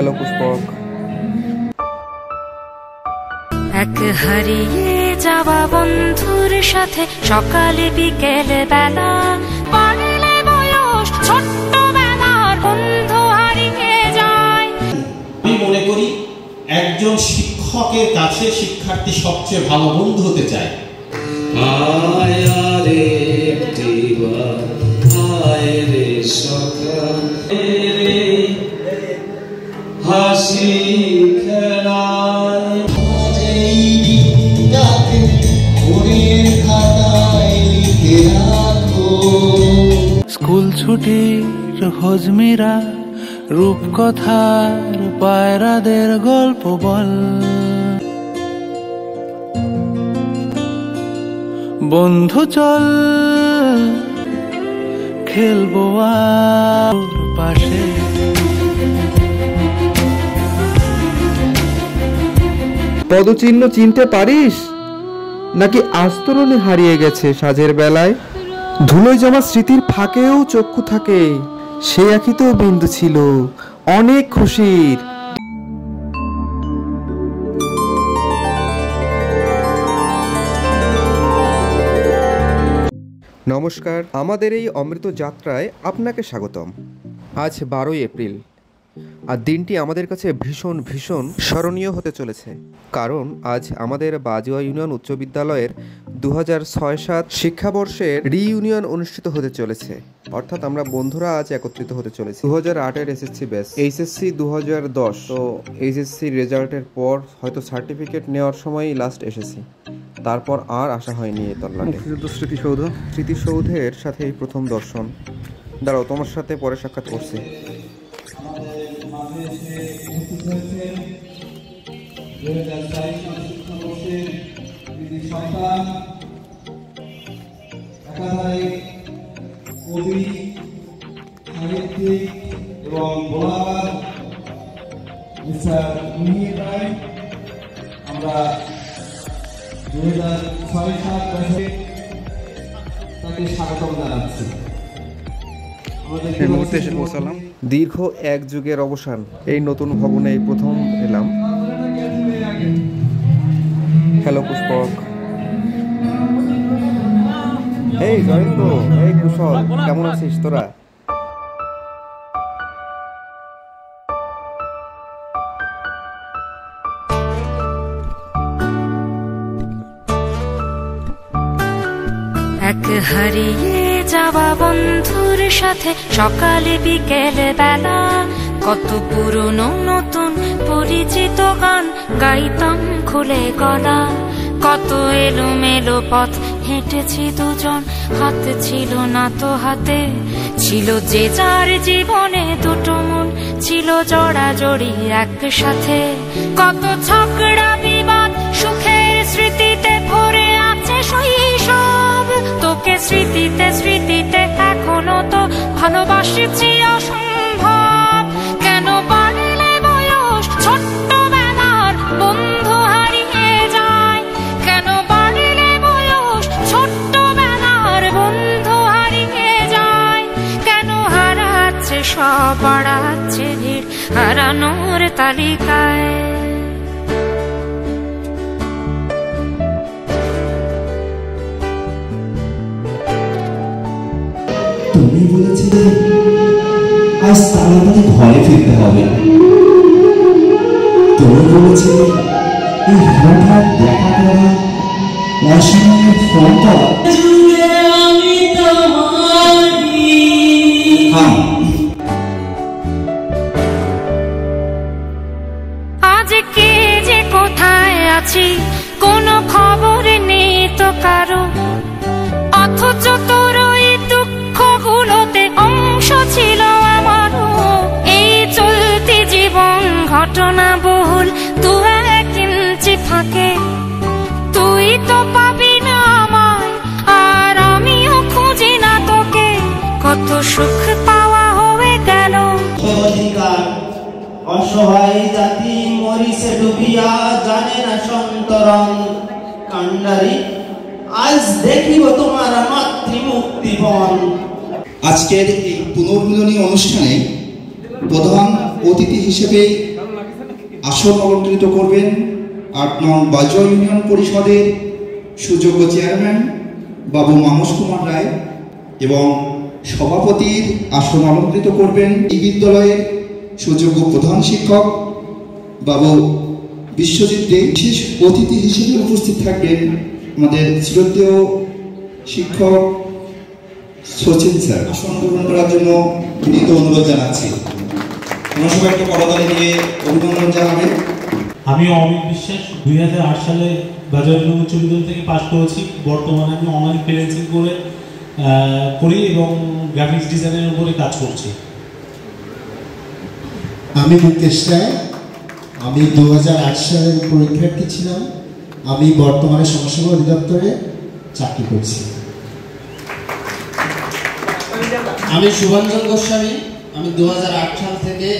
Hello পুষ্পক। এক হারিয়ে যাওয়া বন্ধুর সাথে সকালে বিকেলে বেলা পারলে বয়স ছোট্টবেলার বন্ধু হারিয়ে যায়। আমি মনে করি একজন শিক্ষকের কাছে শিক্ষার্থী সবচেয়ে ভালো বন্ধু হতে চায়। স্কুল ছুটির হজমিরা রূপকথার পায়রাদের গল্প বল, বন্ধু চল খেলবো আর পাশে। পদচিহ্ন চিনতে পারিস নাকি আস্তরণে হারিয়ে গেছে সাজের বেলায়? ধুলোয় জমা স্মৃতির ফাঁকেও চক্ষু থাকে, সে আঁখিতেও বিন্দু ছিল অনেক খুশির। নমস্কার, আমাদের এই অমৃত যাত্রায় আপনাকে স্বাগতম। আজ 12ই এপ্রিল, আর দিনটি আমাদের কাছে ভীষণ ভীষণ স্মরণীয় হতে চলেছে, কারণ আজ আমাদের বাজুয়া ইউনিয়ন উচ্চ বিদ্যালয়ের 2006-07 শিক্ষাবর্ষের রিইউনিয়ন অনুষ্ঠিত হতে চলেছে। অর্থাৎ আমরা বন্ধুরা আজ একত্রিত হতে চলেছি। 2008-এর এসএসসি ব্যাচ, এইচএসসি 2010। তো এইচএসসি রেজাল্টের পর হয়তো সার্টিফিকেট নেওয়ার সময়ই লাস্ট এসেছি, তারপর আর আসা হয়নি এই তল্লাটে। স্মৃতিসৌধের সাথে এই প্রথম দর্শন। দাঁড়াও, তোমার সাথে পরে সাক্ষাৎ করছি। কবি, সাহিত্যিক এবং বোলার মিস্টার মিহির রায়, আমরা 2006-07 ব্যাচে তাকে স্বাগতম জানাচ্ছি। দীর্ঘ এক যুগের অবসান, এই নতুন ভবনে এই প্রথম এলাম। হ্যালো পুষ্পক। এই জয়ন্ত, এই কুশল, কেমন আছিস তোরা? এক হারিয়ে যাওয়া বন্ধুর সাথে সকালে বিকেলে বেলা কত পুরনো নতুন পরিচিত গান গাইতাম খুলে গলা। কত এলোমেলো পথ হেঁটেছি দুজন, হাত ছিল না তো হাতে, ছিল যে যার জীবনে দুটো মন, ছিল জড়াজড়ি একসাথে। কত ঝগড়া বিবাদ সুখের স্মৃতিতে ভরে আছে শৈশব, তোকে স্মৃতিতে স্মৃতিতে এখনো তো ভালোবাসছি অসম্ভব। কেন বাড়লে বয়স ছোট্টবেলার বন্ধু হারিয়ে যায়, কেন বাড়লে বয়স ছোট্টবেলার বন্ধু হারিয়ে যায়, কেন হারাচ্ছে সব বাড়াচ্ছে ভিড় হারানোর তালিকায়। তুমি বলেছিলে আজ তাড়াতাড়ি ঘরে ফিরতে হবে, তুমি বলেছিলে এই হঠাৎ দেখা করা অসময়ে ফোন করা। আজ কে যে কোথায় আছি কোনো খবর নেই তো কারো, অথচ তোর ওই দুঃখগুলোতে অংশ ছিল আমারও। এই চলতি জীবন ঘটনা বহুল দু এক ইঞ্চি ফাঁকে, তুই তো পাবি না আমায় আর আমিও খুঁজি না তোকে। কত সুখ পাওয়া হয়ে গেল অসহায় জাতি মরিছে ডুবিয়া, জানে না সন্তরণ কান্ডারি, আজ দেখিব তোমার মাতৃমুক্তিপণ। আজকের এই পুনর্মিলনী অনুষ্ঠানে প্রধান অতিথি হিসেবে আসন অলঙ্কৃত করবেন ৮ নং বাজুয়া ইউনিয়ন পরিষদের সুযোগ্য চেয়ারম্যান বাবু মানস কুমার রায় এবং সভাপতির আসন অলঙ্কৃত করবেন এই বিদ্যালয়ের সুযোগ্য প্রধান শিক্ষক বাবু বিশ্বজিৎ দে। বিশেষ অতিথি হিসেবে উপস্থিত থাকবেন আমাদের শ্রদ্ধেয় শিক্ষক সচিন স্যার। আসন গ্রহণ করার জন্য বিনীত অনুরোধ জানাচ্ছি। আমরা সবাই একটু করতালি দিয়ে অভিনন্দন জানাবেন। আমি অমিত বিশ্বাস 2008 সালে বাজার উচ্চ বিদ্যালয় থেকে পাশ করেছি। বর্তমানে আমি অনলাইন ফ্রিল্যান্সিং করি এবং গ্রাফিক্স ডিজাইনের উপরে কাজ করছি। আমি মুকেশ রায়, আমি 2008 সালের পরীক্ষার্থী ছিলাম। আমি বর্তমানে সমাজসেবা অধিদপ্তরে চাকরি করছি। আমি শুভঞ্জন গোস্বামী, আমি 2008 সাল থেকে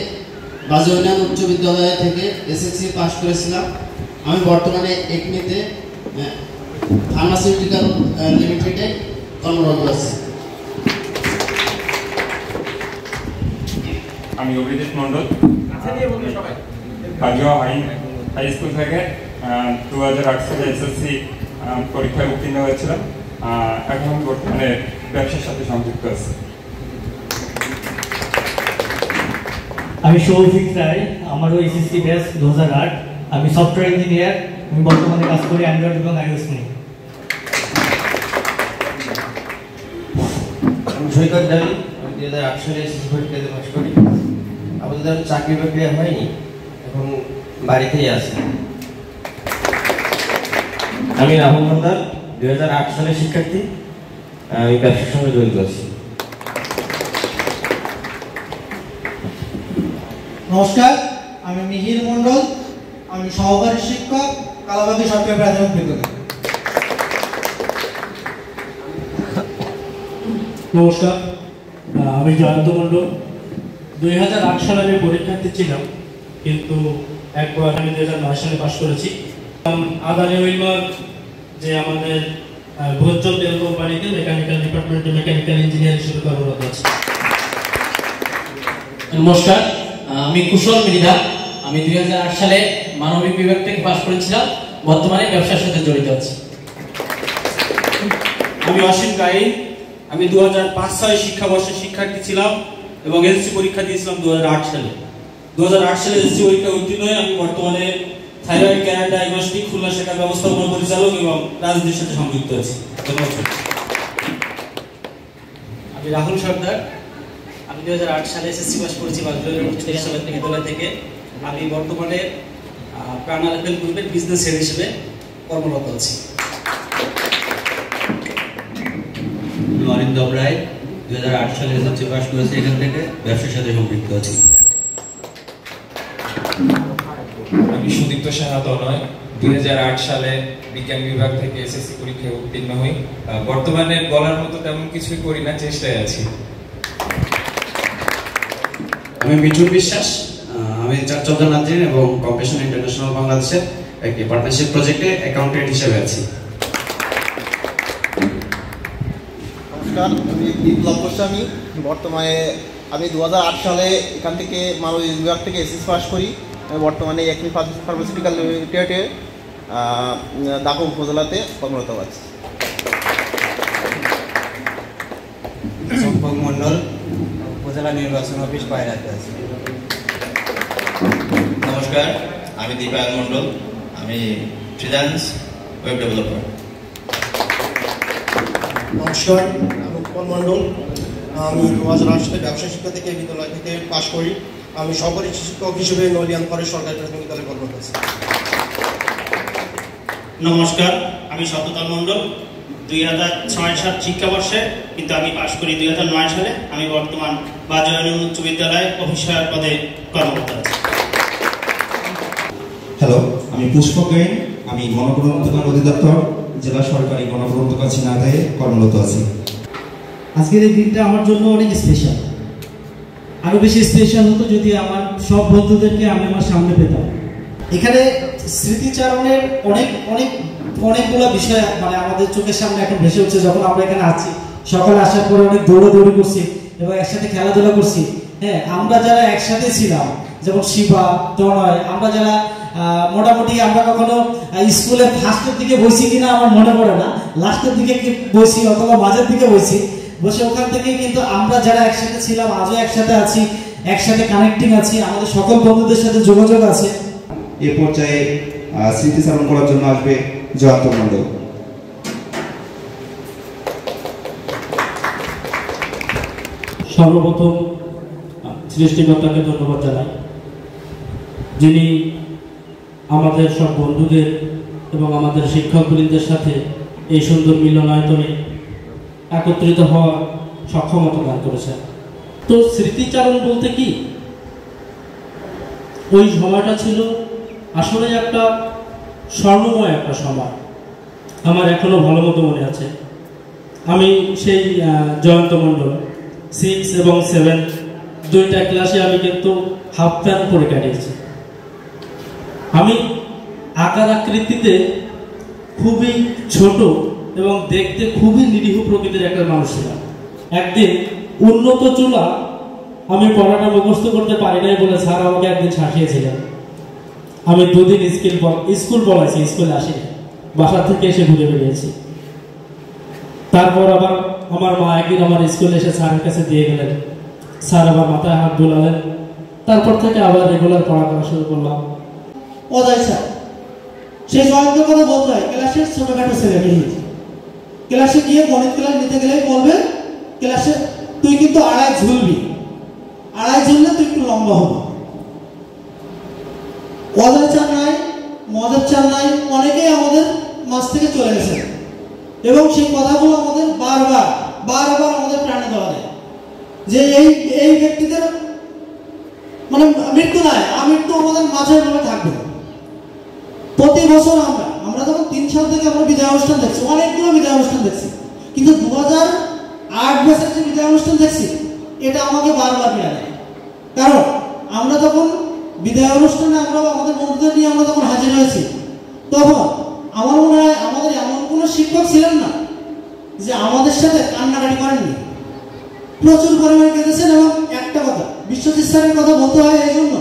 বাজুয়া উচ্চ বিদ্যালয় থেকে এসএসসি পাস করেছিলাম। আমি বর্তমানে একমিতে ফার্মাসিউটিক্যাল লিমিটেডে কর্মরত আছি। আমি অভিজিৎ মণ্ডল, বাজুয়া হাই স্কুল থেকে 2008 সালে এসএসসি পরীক্ষায় উত্তীর্ণ হয়েছিলাম। এখন আমি বর্তমানে ব্যবসার সাথে সংযুক্ত আছি। আমি সৌভিক রায়, আমারও এসএসসি ব্যাচ 2008। আমি সফটওয়্যার ইঞ্জিনিয়ার, আমি বর্তমানে কাজ করি অ্যান্ড্রয়েড এবং আইওএস নিয়ে। আমি সৈকত দাবি, আমি 2008 সালে এসএসসি পরীক্ষাতে পাস করি। আপাতত আমি চাকরি প্রক্রিয়া হয়নি, এখন বাড়িতেই আছি। আমি রাহুল মন্ডল, 2008 সালের শিক্ষার্থী, আমি ব্যবসার সঙ্গে জড়িত আছি। নমস্কার, আমি মিহির মণ্ডল, আমি সহকারী শিক্ষক, কালাবাগী সরকারি প্রাথমিক বিদ্যালয়। নমস্কার, আমি জয়ন্ত মণ্ডল। 2008 সালে আমি পরীক্ষার্থী ছিলাম, কিন্তু একবার আমি 2009 সালে পাশ করেছি। আদানি ওয়েলমার্ক যে আমাদের ভোজ্জল তেল কোম্পানিতে মেকানিক্যাল ডিপার্টমেন্টে মেকানিক্যাল ইঞ্জিনিয়ার হিসেবে কর্মরত আছি। নমস্কার, আমি কুশল মৃধা, আমি 2008 সালে মানবিক বিভাগ থেকে পাশ করেছিলাম, বর্তমানে ব্যবসার সাথে জড়িত আছি। আমি অসীম গাই, আমি 2005 সালে শিক্ষাবর্ষের শিক্ষার্থী ছিলাম এবং এসএসসি পরীক্ষা দিয়েছিলাম 2008 সালে। 2008 সালে এসএসসি পরীক্ষা উত্তীর্ণ হয়ে আমি বর্তমানে থাইরয়েড ক্যানার ডায়াগনস্টিক খুলনা শাখার ব্যবস্থাপনা পরিচালক এবং রাজনীতির সাথে সংযুক্ত আছি। ধন্যবাদ। আমি রাহুল সর্দার, আমি 2008 সালে এসএসসি পাস করেছি বাজুয়া উচ্চ বিদ্যালয় থেকে। আমি বর্তমানে প্রাণা লেভেল গ্রুপের বিজনেস হেড হিসেবে কর্মরত আছি। অরিন্দম রায়, 2008 সালে এসএসসি পাস করেছি, এখান থেকে ব্যবসার সাথে সম্পৃক্ত আছি। আমি সুদীপ্ত সাহা তনয়, 2008 সালে বিজ্ঞান বিভাগ থেকে এসএসসি পরীক্ষায় উত্তীর্ণ হই। বর্তমানে বলার মতো তেমন কিছুই করি না, চেষ্টায় আছি। আমি মিঠুন বিশ্বাস, আমি চাকচর্যা নাজরিন এবং কম্পিটিশন ইন্টারন্যাশনাল বাংলাদেশের একটি পার্টনারশিপ প্রজেক্টে অ্যাকাউন্টেন্ট হিসেবে আছি। নমস্কার, আমি বিপ্লব গোস্বামী, বর্তমানে আমি 2008 সালে এখান থেকে মানবিক বিভাগ থেকে এসএসসি পাস করি। আমি বর্তমানে একমি ফার্মাসিউটিক্যাল লিমিটেডে দাকো উপজেলাতে কর্মরত আছি। সম্পক মণ্ডল, উপজেলা নির্বাচন অফিস পায়রাতে আছি। নমস্কার, আমি দীপায়ন মণ্ডল, আমি ফ্রিল্যান্স ওয়েব ডেভেলপার। নমস্কার, আমি উৎপল মণ্ডল, আমি 2008 সালে ব্যবসা শিক্ষা থেকে বিদ্যালয় থেকে পাশ করি। আমি সহকারী শিক্ষক হিসেবে নলিয়ান ফরেস্ট সরকারি প্রাথমিক বিদ্যালয়ে কর্মরত আছি। নমস্কার, আমি সততাল মণ্ডল, 2006-07 শিক্ষাবর্ষে কিন্তু আমি পাশ করি 2009 সালে। আমি বর্তমান বাজুয়া উচ্চ বিদ্যালয়ে অফিসার পদে কর্মরত আছি। হ্যালো, আমি পুষ্পক গাইন, আমি গণপ্রজাতন্ত্র অধিদপ্তর জেলা সরকারি গণপ্রজাতন্ত্র ঝিনাইদহে কর্মরত আছি। আজকের এই দিনটা আমার জন্য অনেক স্পেশাল। আরো বেশি স্পেশাল হতো যদি আমার সব বন্ধুদেরকে আমি আমার সামনে পেতাম। এখানে স্মৃতিচারণের অনেকগুলো বিষয় মানে আমাদের চোখের সামনে এখন ভেসে উঠছে। যখন আমরা এখানে আছি, সকালে আসার পরে অনেক দৌড়াদৌড়ি করছি এবং একসাথে খেলাধুলা করছি হ্যাঁ, আমরা যারা একসাথে ছিলাম, যেমন শিবা, তনয়, আমরা যারা মোটামুটি আমরা কখনো স্কুলে ফার্স্টের দিকে বসি কিনা আমার মনে পড়ে না, লাস্টের দিকে বসি অথবা মাঝের দিকে বসি, বসে ওখান থেকে কিন্তু আমরা যারা একসাথে ছিলাম আজও একসাথে আছি, একসাথে কানেক্টিং আছি, আমাদের সকল বন্ধুদের সাথে যোগাযোগ আছে। এ পর্যায়ে স্মৃতিচারণ করার জন্য আসবে জয়ন্ত মণ্ডল। সর্বপ্রথম সৃষ্টিকর্তাকে ধন্যবাদ জানাই, যিনি আমাদের সব বন্ধুদের এবং আমাদের শিক্ষকবৃন্দের সাথে এই সুন্দর মিলনায়তনে একত্রিত হওয়ার সক্ষমতা দান করেছেন। তো স্মৃতিচারণ বলতে কি, ওই সময়টা ছিল আসলে একটা স্বর্ণময় একটা সময়। আমার এখনো ভালো মতো মনে আছে, আমি সেই জয়ন্ত মণ্ডল 6 এবং 7 দুইটা ক্লাসে আমি কিন্তু হাফ প্যান্ট পরে কাটিয়েছি। আমি আকার আকৃতিতে খুবই ছোট এবং দেখতে খুবই নিরীহ প্রকৃতির একটা মানুষ ছিলাম। একদিন উন্নত চুলা আমি পড়াটা মুখস্থ করতে পারি নাই বলে স্যার আমাকে একদিন শাসিয়েছিলেন। আমি 2 দিন স্কুল পড়াইছি, স্কুলে আসিনি, বাসা থেকে এসে ঘুরে বেরিয়েছি। তারপর আবার আমার মা একদিন আমার স্কুলে এসে স্যারের কাছে দিয়ে গেলেন, স্যার আবার মাথায় হাত বোলালেন। তারপর থেকে আবার রেগুলার পড়া করা শুরু করলাম। অজয় স্যার, সেই জয়ন্তের কথা বলতে হয়, ক্লাসের ছোটখাটো ছেলে মেয়ে, ক্লাসে গিয়ে গণিত ক্লাস নিতে গেলেই বলবে ক্লাসে তুই কিন্তু আড়াই ঝুলবি, আড়াই ঝুললে তুই একটু লম্বা হবি। অজয় চার নাই, মজার চার নাই, অনেকেই আমাদের মাঝ থেকে চলে গেছে এবং সেই কথাগুলো আমাদের বারবার বারবার আমাদের প্রাণে দেওয়া দেয় যে এই ব্যক্তিদের মানে মৃত্যু নাই, আমৃত্যু আমাদের মাঝে ভাবে থাকবে। প্রতি বছর আমরা যখন 3 সাল থেকে আমরা বিদায় অনুষ্ঠান দেখছি, অনেকগুলো বিদায় অনুষ্ঠান দেখছি, কিন্তু 2008 বছর যে বিদায় অনুষ্ঠান দেখছি এটা আমাকে বারবার পীড়া দেয়। কারণ আমরা তখন বিদায় অনুষ্ঠানে আমরা আমাদের বন্ধুদের নিয়ে আমরা তখন হাজির হয়েছি, তখন আমার মনে হয় আমাদের এমন কোনো শিক্ষক ছিলেন না যে আমাদের সাথে কান্নাকাটি করেননি। প্রচুর পরিমাণে কেঁদেছেন এবং একটা কথা বিশ্বজিৎ স্যারের কথা বলতে হয় এই জন্য,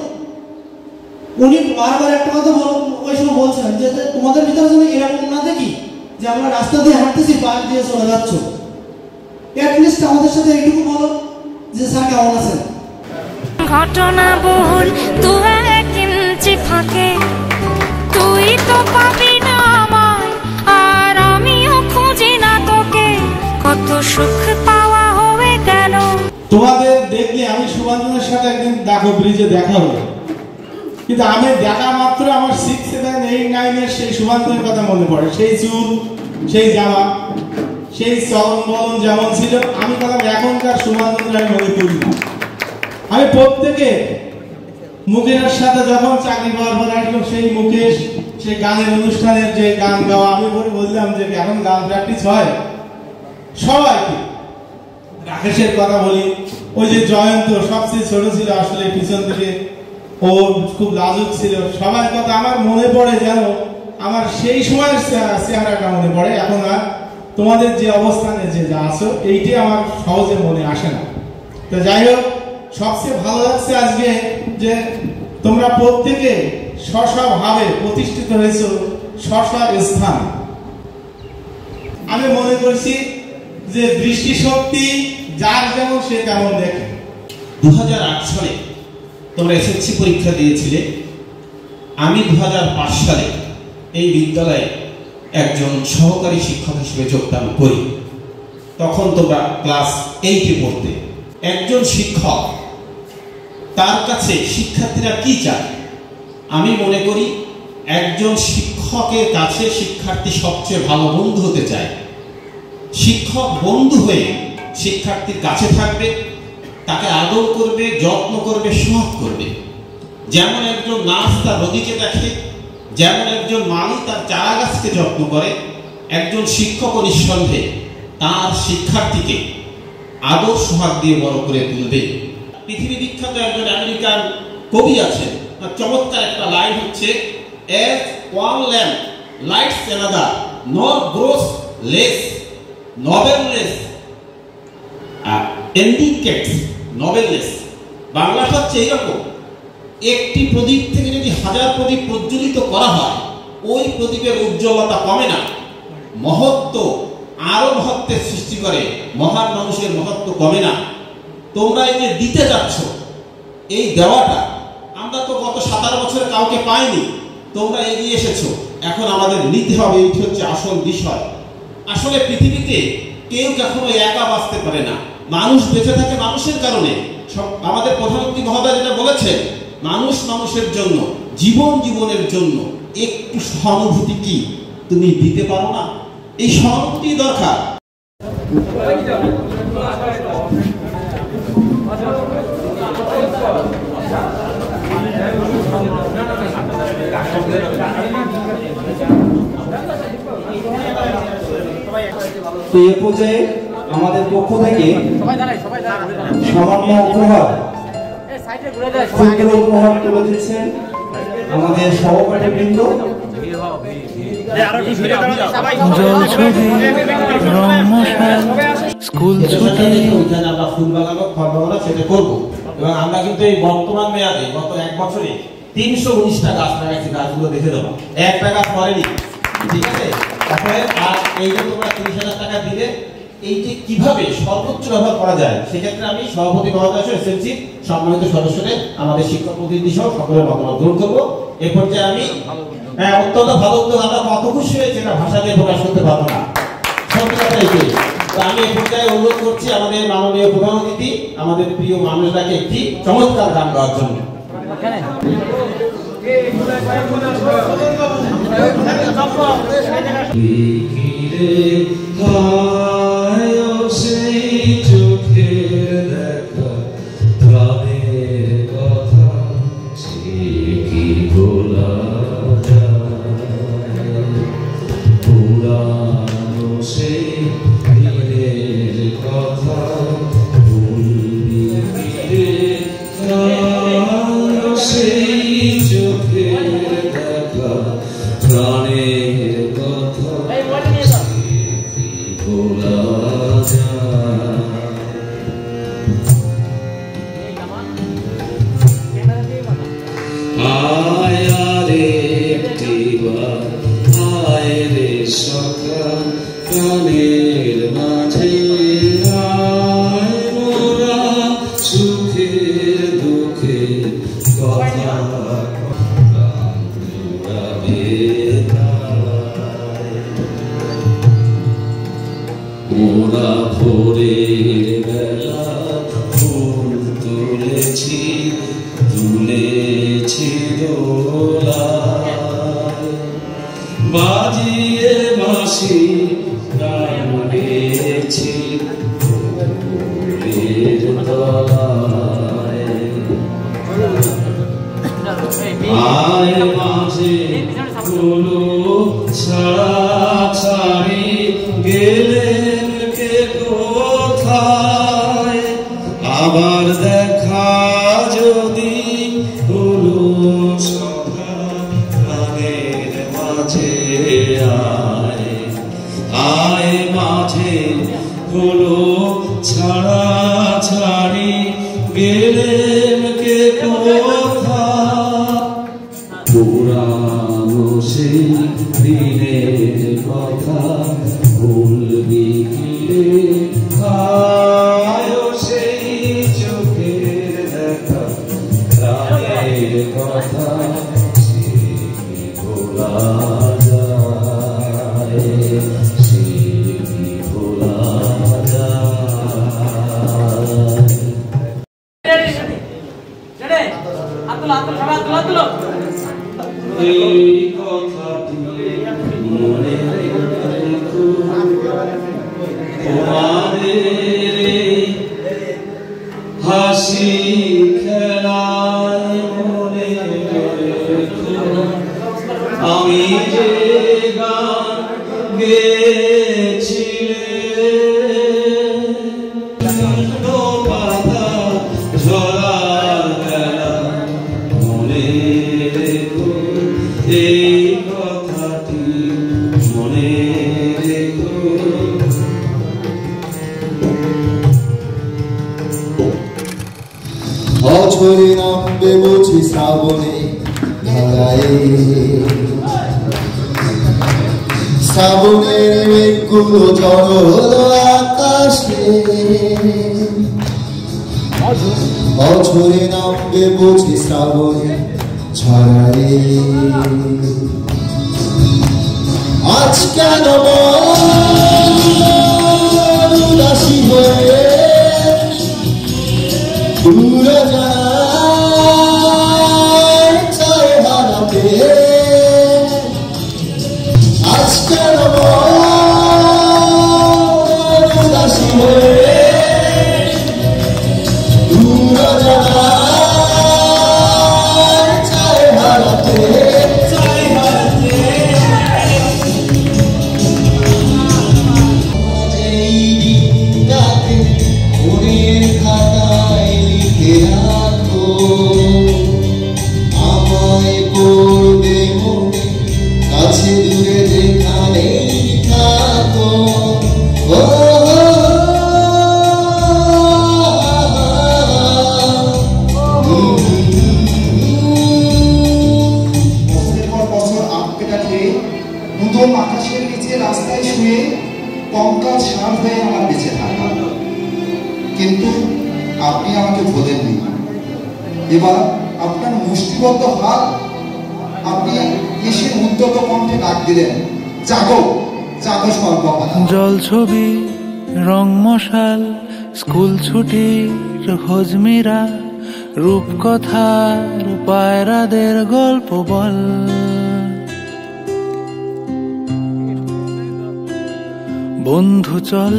উনি বারবার একটা কথা ওই সময় বলছিলেন যে তোমাদের ভিতরে যেন এরকম না দেখি যে আমরা রাস্তা দিয়ে হাঁটতেছি পাশ দিয়ে চলে যাচ্ছ, অ্যাটলিস্ট আমাদের সাথে এইটুকু বলো যে স্যার কেমন আছেন। ঘটনা বহুল 2-1 ইঞ্চি ফাঁকে তুই তো পাবি না আমায়, আর আমিও খুঁজি না তোকে, কত সুখ পাওয়া হবে কেন। তোমাদের দেখলে আমি সুভাঞ্জনের সাথে একদিন দেখো ব্রিজে দেখা হলো, কিন্তু আমি দেখা মাত্র আমার 6, 7, 8, 9 সেই সুভাঞ্জনের কথা মনে পড়ে। সেই চুল, সেই জামা, সেই চলন বলন যেমন ছিল, আমি বললাম এখনকার সুভাঞ্জন আমি মনে করি না। আমি প্রত্যেকে মুকেশের সাথে যখন চাকরি পাওয়ার পর আসলো, সেই মুকেশ সেই গানের অনুষ্ঠানের যে গান গাওয়া, আমি বললাম যে এখন গান প্র্যাকটিস হয় সবাইকে। রাকেশের কথা বলি, ওই যে জয়ন্ত সবচেয়ে ছোট ছিল আসলে পিছন থেকে, ও খুব লাজুক ছিল। সবার কথা আমার মনে পড়ে, যেন আমার সেই সময়ের চেহারাটা মনে পড়ে। এখন আর তোমাদের যে অবস্থানে যে যা আছো এইটি আমার সহজে মনে আসে না। তো যাই হোক, সবচেয়ে ভালো লাগছে আজকে যে তোমরা প্রত্যেকে স্ব-স্বভাবে প্রতিষ্ঠিত হয়েছো স্ব-স্ব-স্থান। আমি মনে করছি যে দৃষ্টিশক্তি যার যেমন সে তেমন দেখে। 2008 সালে তোমরা এসএসসি পরীক্ষা দিয়েছিলে, আমি 2005 সালে এই বিদ্যালয়ে একজন সহকারী শিক্ষক হিসেবে যোগদান করি। তখন তোমরা ক্লাস 8-এ পড়তে। একজন শিক্ষক, তার কাছে শিক্ষার্থীরা কি চায়? আমি মনে করি একজন শিক্ষকের কাছে শিক্ষার্থী সবচেয়ে ভালো বন্ধু হতে চায়। শিক্ষক বন্ধু হয়ে শিক্ষার্থীর কাছে থাকবে, তাকে আদর করবে, যত্ন করবে, সোহাগ করবে। যেমন একজন নার্স তার রোগীকে দেখে, যেমন একজন মালি তার চারা গাছকে যত্ন করে, একজন শিক্ষক নিঃসন্দেহে তার শিক্ষার্থীকে আদর সোহাগ দিয়ে বড় করে তুলবে। পৃথিবী বিখ্যাত একজন আমেরিকান কবি আছেন, চমৎকার একটা লাইন হচ্ছে, as one lamp lights another nor grows less novelness indicates nobleness বাংলাটা হচ্ছে এইরকম, একটি প্রদীপ থেকে যদি 1000 প্রদীপ প্রজ্বলিত করা হয়, ওই প্রদীপের উজ্জ্বলতা কমে না, মহত্ব আরো মহত্বের সৃষ্টি করে, মহান মানুষের মহত্ব কমে না। তোমরা এই যে দিতে যাচ্ছ, এই দেওয়াটা আমরা তো গত 17 বছরে কাউকে পাইনি, তোমরা এগিয়ে এসেছো, এখন আমাদের নিতে হবে। এইটি হচ্ছে আসল বিষয়। আসলে পৃথিবীতে কেউ কখনো একা বাঁচতে পারে না, মানুষ বেঁচে থাকে মানুষের কারণে। আমাদের প্রধানমন্ত্রী মহোদয় যেটা বলেছেন, মানুষ মানুষের জন্য, জীবন জীবনের জন্য। একটু সহানুভূতি কি তুমি দিতে পারো না? এই সহানুভূতি দরকার। তো এ পর্যায়ে আমাদের পক্ষ থেকে সামান্য উপহার তুলে দিচ্ছেন আমাদের সহপাঠী বৃন্দ। আমরা ফুল বাগানো, ফল বাগানো সেটা করবো। এবং আমরা কিন্তু এই বর্তমান মেয়াদে গত 1 বছরে 319টা গাছ লাগাইছি। গাছগুলো দেখে দেবো, একটা গাছ মরেনি, ঠিক আছে? আর এই যে তোমরা 30,000 টাকা দিলে, এই যে কিভাবে সর্বোচ্চ ব্যবহার করা যায়, সেক্ষেত্রে আমি সভাপতি মহোদয় এসএসসি সম্মানিত সদস্যদের, আমাদের শিক্ষক প্রতিনিধি সহ সকলের মতামত গ্রহণ করবো। এ পর্যায়ে আমি অত্যন্ত ভালো উদ্যোগ, আমরা কত খুশি হয়েছে এটা ভাষা দিয়ে প্রকাশ করতে পারবো না, সত্যি কথা এটাই। তো আমি এ পর্যায়ে অনুরোধ করছি আমাদের মাননীয় প্রধান অতিথি, আমাদের প্রিয় মানুষটাকে একটি চমৎকার গান গাওয়ার জন্য। আবার দেখা যদি হলো প্রাণের মাঝে আয় মাঝে হলো ছাড়া ছাড়ি গেলেন কে কোথা পুরানো সেই দিনের কথা ভুলবি রে কথা ভোলা যায়, ভোলা এই কথাটি মনে রেখো, তোমাদের হাসি খেলায় মনে রেখো আমি যে গান গেয়েছিলাম পাতা ঝরা গেলা মনে রেখো এই কথাটি মনে রেখো। আজ বছরে নামবে বুঝি শ্রাবণে ধারায়, শ্রাবণের মেঘগুলো জড়ো হলো আকাশে, বছরে নামবে বুঝি শ্রাবণে ছড়ায়। আজ কেন উদাসী হয়ে দূরে যায় চায় হারাতে, আজ কেন উদাসী হয়ে দূরে যায় চায় হারাতে, আমায় করবে মনে কাছে দূরে যেখানেই থাকো। বছরের পর বছর আটকে কাটে নতুন আকাশের নিচে রাস্তায় শুয়ে কঙ্কাল সার হয়ে আমার বেঁচে থাকা, কিন্তু আপনি আমাকে ভোলেননি। এবার আপনার মুষ্টিবদ্ধ হাত আপনি এসে উদ্যত কণ্ঠে ডাক দিলেন, জাগো জাগো সর্বহারা। জল ছবি রং মশাল স্কুল ছুটির হজমিরা, রূপকথার পায়রাদের গল্প বল, বন্ধু চল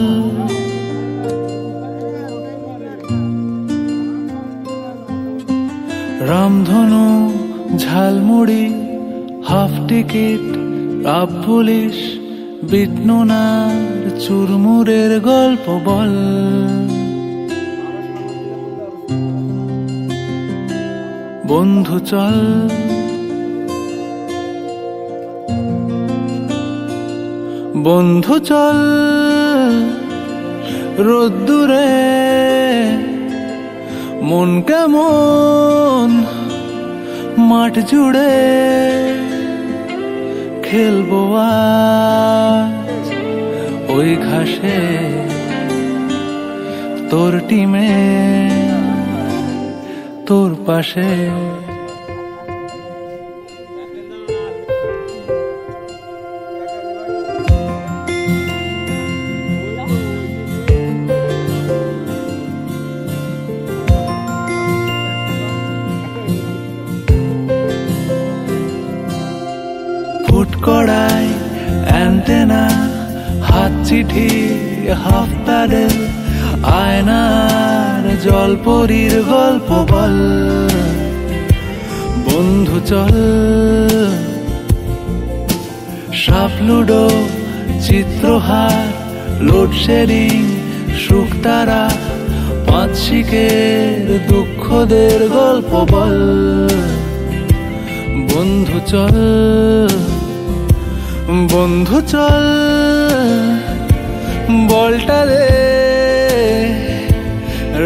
রামধনু ঝালমুড়ি হাফ টিকিট আপ পুলিশ বিটনুনার চুরমুরের গল্প বল, বন্ধু চল বন্ধু চল রোদ্দুরে মন কেমন মাঠ জুড়ে খেলবো আজ ওই ঘাসে তোর টিমে তোর পাশে। কড়াই অ্যান্টেনা হাত চিঠি হাফ প্যাডেল আয়নার জলপরীর গল্প বল, বন্ধু চল সাপ লুডো চিত্রহার লোডশেডিং শুকতারা পাঁচ শিকের দুঃখদের গল্প বল, বন্ধু চল বন্ধু চল বলটা রে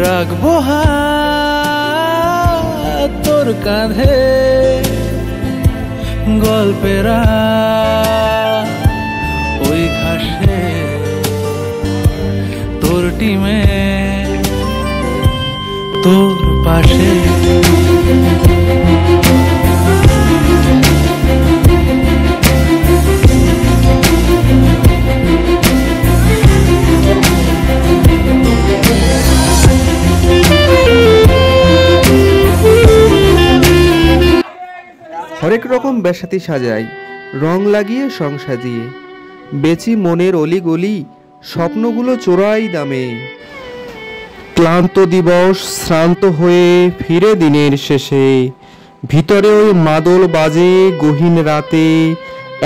রাখবো হাত তোর কাঁধে, গল্পেরা ওই ঘাসে তোর টিমে তোর পাশে। হরেক রকম বেসাতি সাজাই রং লাগিয়ে সং সাজিয়ে, বেচি মনের অলি গলি স্বপ্নগুলো চোরাই দামে, ক্লান্ত দিবস শ্রান্ত হয়ে ফিরে দিনের শেষে, ভিতরে ওই মাদল বাজে গহীন রাতে,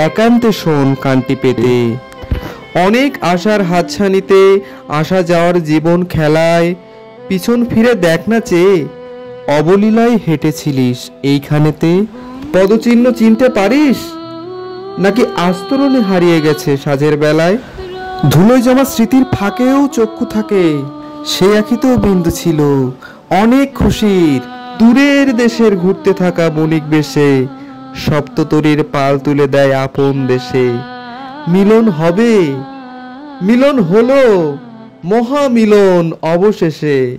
একান্তে শোন কানটি পেতে, অনেক আশার হাতছানিতে আসা যাওয়ার জীবন খেলায়, পিছন ফিরে দেখ না চেয়ে অবলীলায় হেঁটেছিলিস এইখানেতে, পদচিহ্ন চিনতে পারিস নাকি আস্তরণে হারিয়ে গেছে সাজের বেলায়, ধুলোয় জমা স্মৃতির ফাঁকেও চক্ষু থাকে, সে আঁখিতেও বিন্দু ছিল অনেক খুশির দূরের দেশের ঘুরতে থাকা বণিক বেশে সপ্ততরীর পাল তুলে দেয় আপন দেশে। মিলন হবে, মিলন হলো, মহামিলন অবশেষে।